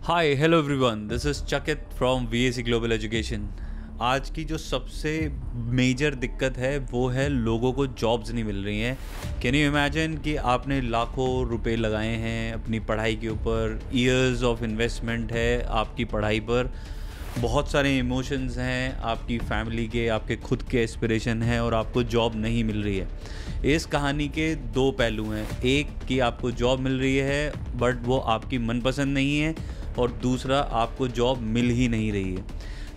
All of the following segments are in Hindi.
Hi hello everyone, this is चकित फ्रॉम वीएसी ग्लोबल एजुकेशन। आज की जो सबसे मेजर दिक्कत है वो है लोगों को जॉब्स नहीं मिल रही हैं। कैन यू इमेजिन कि आपने लाखों रुपए लगाए हैं अपनी पढ़ाई के ऊपर, ईयर्स ऑफ इन्वेस्टमेंट है आपकी पढ़ाई पर, बहुत सारे इमोशंस हैं आपकी फैमिली के, आपके खुद के एस्पिरेशन हैं और आपको जॉब नहीं मिल रही है। इस कहानी के दो पहलू हैं, एक कि आपको जॉब मिल रही है बट वो आपकी मनपसंद नहीं है, और दूसरा आपको जॉब मिल ही नहीं रही है।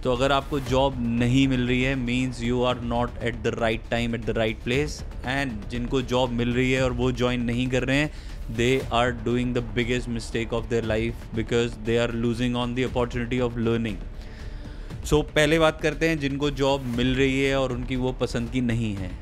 तो अगर आपको जॉब नहीं मिल रही है means you are not at the right time at the right place, and जिनको जॉब मिल रही है और वो ज्वाइन नहीं कर रहे हैं, they are doing the biggest mistake of their life because they are losing on the opportunity of learning. So पहले बात करते हैं जिनको जॉब मिल रही है और उनकी वो पसंद की नहीं है।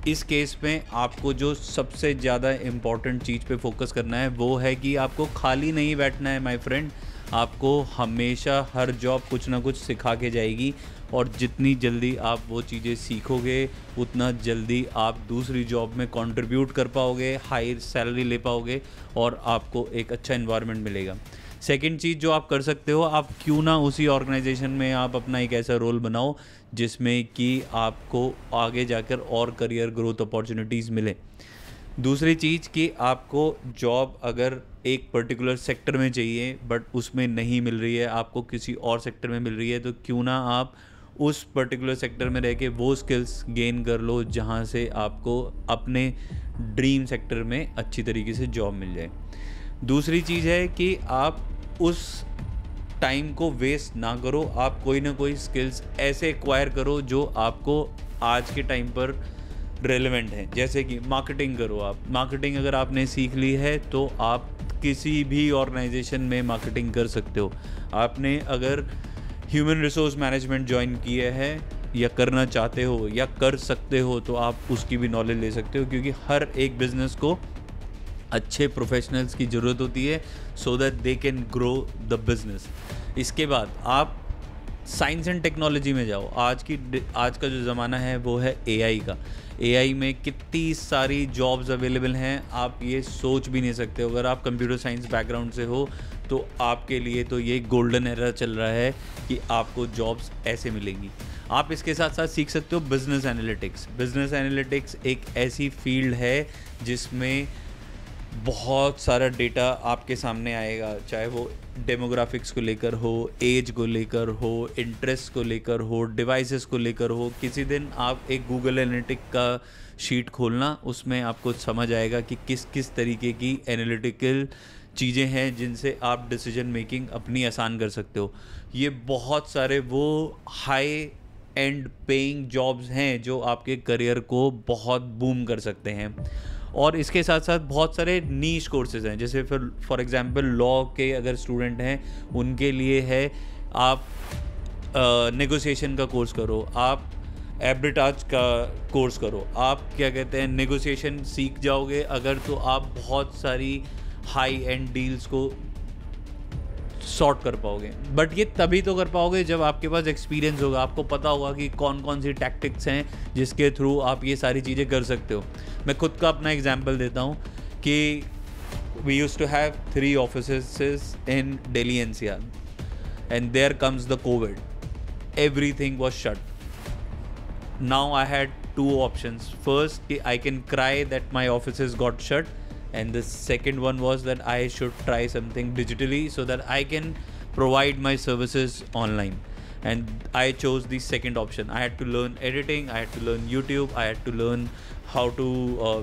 इस केस में आपको जो सबसे ज़्यादा इम्पॉर्टेंट चीज़ पे फोकस करना है वो है कि आपको खाली नहीं बैठना है माय फ्रेंड। आपको हमेशा हर जॉब कुछ ना कुछ सिखा के जाएगी, और जितनी जल्दी आप वो चीज़ें सीखोगे उतना जल्दी आप दूसरी जॉब में कंट्रीब्यूट कर पाओगे, हाई सैलरी ले पाओगे और आपको एक अच्छा एनवायरनमेंट मिलेगा। सेकंड चीज़ जो आप कर सकते हो, आप क्यों ना उसी ऑर्गेनाइजेशन में आप अपना एक ऐसा रोल बनाओ जिसमें कि आपको आगे जाकर और करियर ग्रोथ अपॉर्चुनिटीज़ मिले। दूसरी चीज़ कि आपको जॉब अगर एक पर्टिकुलर सेक्टर में चाहिए बट उसमें नहीं मिल रही है, आपको किसी और सेक्टर में मिल रही है, तो क्यों ना आप उस पर्टिकुलर सेक्टर में रह के वो स्किल्स गेन कर लो जहाँ से आपको अपने ड्रीम सेक्टर में अच्छी तरीके से जॉब मिल जाए। दूसरी चीज़ है कि आप उस टाइम को वेस्ट ना करो, आप कोई ना कोई स्किल्स ऐसे एक्वायर करो जो आपको आज के टाइम पर रेलेवेंट हैं। जैसे कि मार्केटिंग करो आप। मार्केटिंग अगर आपने सीख ली है तो आप किसी भी ऑर्गेनाइजेशन में मार्केटिंग कर सकते हो। आपने अगर ह्यूमन रिसोर्स मैनेजमेंट ज्वाइन किया है या करना चाहते हो या कर सकते हो तो आप उसकी भी नॉलेज ले सकते हो, क्योंकि हर एक बिजनेस को अच्छे प्रोफेशनल्स की ज़रूरत होती है so that they can grow the business. इसके बाद आप साइंस एंड टेक्नोलॉजी में जाओ। आज का जो ज़माना है वो है एआई का। एआई में कितनी सारी जॉब्स अवेलेबल हैं, आप ये सोच भी नहीं सकते। अगर आप कंप्यूटर साइंस बैकग्राउंड से हो तो आपके लिए तो ये गोल्डन एरा चल रहा है कि आपको जॉब्स ऐसे मिलेंगी। आप इसके साथ साथ सीख सकते हो बिजनेस एनालिटिक्स। बिजनेस एनालिटिक्स एक ऐसी फील्ड है जिसमें बहुत सारा डेटा आपके सामने आएगा, चाहे वो डेमोग्राफिक्स को लेकर हो, एज को लेकर हो, इंटरेस्ट को लेकर हो, डिवाइसेस को लेकर हो। किसी दिन आप एक गूगल एनालिटिक का शीट खोलना, उसमें आपको समझ आएगा कि किस किस तरीके की एनालिटिकल चीज़ें हैं जिनसे आप डिसीजन मेकिंग अपनी आसान कर सकते हो। ये बहुत सारे वो हाई एंड पेइंग जॉब्स हैं जो आपके करियर को बहुत बूम कर सकते हैं। और इसके साथ साथ बहुत सारे नीश कोर्सेज हैं, जैसे फॉर एग्जांपल लॉ के अगर स्टूडेंट हैं उनके लिए है आप नेगोशिएशन का कोर्स करो, आप एब्रिटाज का कोर्स करो। आप क्या कहते हैं नेगोशिएशन सीख जाओगे अगर, तो आप बहुत सारी हाई एंड डील्स को सॉर्ट कर पाओगे। बट ये तभी तो कर पाओगे जब आपके पास एक्सपीरियंस होगा, आपको पता होगा कि कौन कौन सी टैक्टिक्स हैं जिसके थ्रू आप ये सारी चीज़ें कर सकते हो। मैं खुद का अपना एग्जांपल देता हूँ कि we used to have 3 offices in Delhi NCR and there comes the COVID, everything was shut. Now I had 2 options. First, I can cry that my offices got shut, and the second one was that I should try something digitally so that I can provide my services online. And I chose the second option. I had to learn editing, I had to learn YouTube, I had to learn how to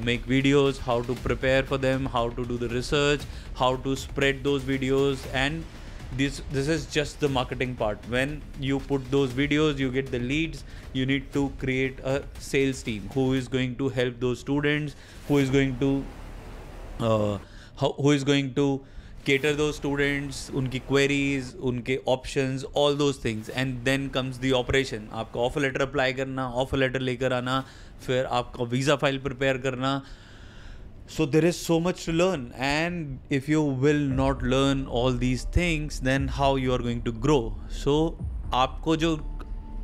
make videos, how to prepare for them, how to do the research, how to spread those videos. And this is just the marketing part. When you put those videos, you get the leads. You need to create a sales team who is going to help those students, who is going to cater those students, उनकी queries, उनके options, all those things. And then comes the operation. आपका offer letter apply करना, offer letter लेकर आना, फिर आपका visa file prepare करना. So there is so much to learn, and if you will not learn all these things, then how you are going to grow? So आपको जो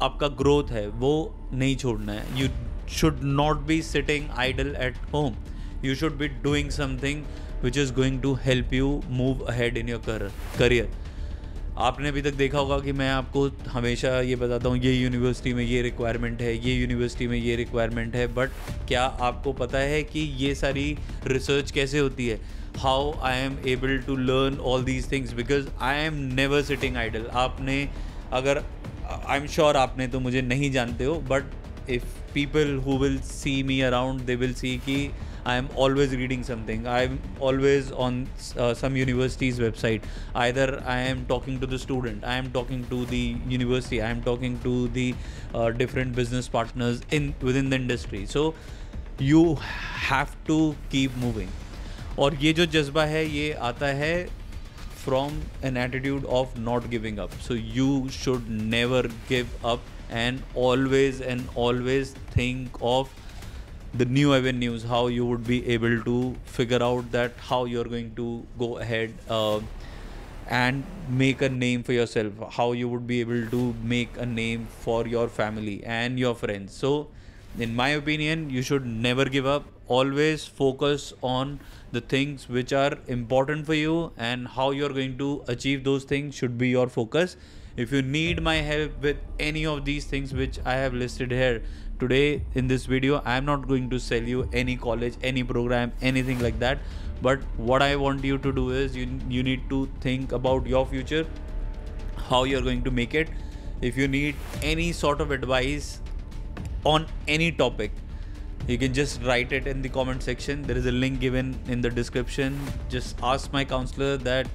आपका growth है वो नहीं छोड़ना है. You should not be sitting idle at home. You should be doing something which is going to help you move ahead in your career. आपने अभी तक देखा होगा कि मैं आपको हमेशा ये बताता हूँ, ये यूनिवर्सिटी में ये रिक्वायरमेंट है, ये यूनिवर्सिटी में ये रिक्वायरमेंट है, बट क्या आपको पता है कि ये सारी रिसर्च कैसे होती है? How I am able to learn all these things, because I am never sitting idle. आपने अगर, आई एम श्योर आपने तो मुझे नहीं जानते हो, but if people who will see me around, they will see कि I am always reading something. I am always on some university's website. Either I am talking to the student, I am talking to the university, I am talking to the different business partners within the industry. So you have to keep moving. और ये जो जज्बा है ये आता है from an attitude of not giving up. So you should never give up, and always think of the new avenues, how you would be able to figure out that how you're going to go ahead and make a name for yourself, how you would be able to make a name for your family and your friends. So in my opinion, you should never give up. Always focus on the things which are important for you, and how you're going to achieve those things should be your focus. If you need my help with any of these things which I have listed here today in this video, I am not going to sell you any college, any program, anything like that. But what I want you to do is you need to think about your future, how you're going to make it. If you need any sort of advice on any topic, you can just write it in the comment section. There is a link given in the description. Just ask my counselor that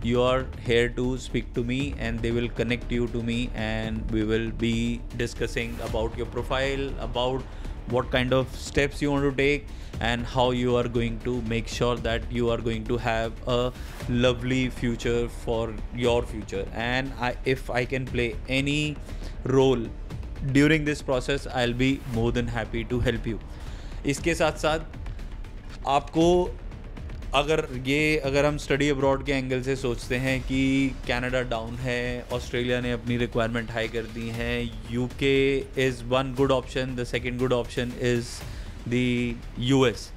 you are here to speak to me, and they will connect you to me, and we will be discussing about your profile, about what kind of steps you want to take, and how you are going to make sure that you are going to have a lovely future for your future. And if I can play any role during this process, I'll be more than happy to help you. इसके साथ साथ आपको अगर हम स्टडी अब्रॉड के एंगल से सोचते हैं कि कनाडा डाउन है, ऑस्ट्रेलिया ने अपनी रिक्वायरमेंट हाई कर दी हैं, UK is one good option, the second good option is the US.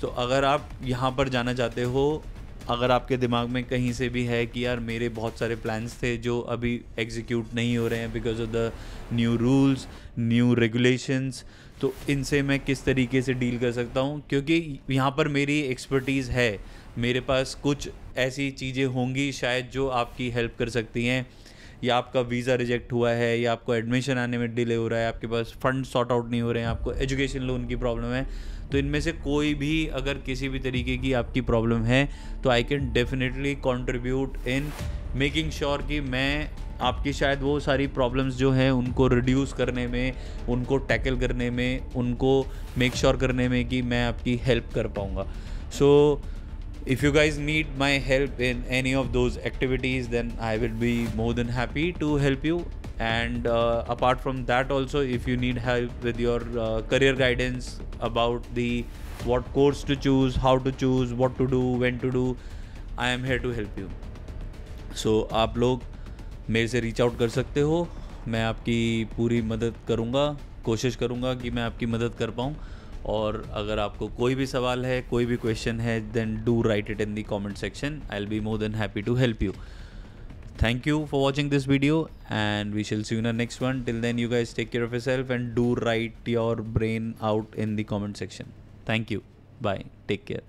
तो अगर आप यहाँ पर जाना चाहते हो, अगर आपके दिमाग में कहीं से भी है कि यार मेरे बहुत सारे प्लान्स थे जो अभी एग्जीक्यूट नहीं हो रहे हैं because of the new rules, new regulations, तो इनसे मैं किस तरीके से डील कर सकता हूँ, क्योंकि यहाँ पर मेरी एक्सपर्टीज़ है, मेरे पास कुछ ऐसी चीज़ें होंगी शायद जो आपकी हेल्प कर सकती हैं। या आपका वीज़ा रिजेक्ट हुआ है, या आपको एडमिशन आने में डिले हो रहा है, आपके पास फंड सॉर्ट आउट नहीं हो रहे हैं, आपको एजुकेशन लोन की प्रॉब्लम है, तो इनमें से कोई भी अगर किसी भी तरीके की आपकी प्रॉब्लम है तो I can definitely contribute in making sure कि मैं आपकी शायद वो सारी प्रॉब्लम्स जो हैं उनको रिड्यूस करने में, उनको टैकल करने में, उनको मेक श्योर करने में कि मैं आपकी हेल्प कर पाऊँगा। सो if you guys need my help in any of those activities, then I will be more than happy to help you. And apart from that also, if you need help with your career guidance about the what course to choose, how to choose, what to do, when to do, I am here to help you. So आप लोग मेरे से रीच आउट कर सकते हो, मैं आपकी पूरी मदद करूँगा, कोशिश करूँगा कि मैं आपकी मदद कर पाऊँ। और अगर आपको कोई भी सवाल है, कोई भी क्वेश्चन है, then do write it in the comment section. I will be more than happy to help you. Thank you for watching this video, and we shall see you in the next one. Till then, you guys take care of yourself and do write your brain out in the comment section. Thank you. Bye. Take care.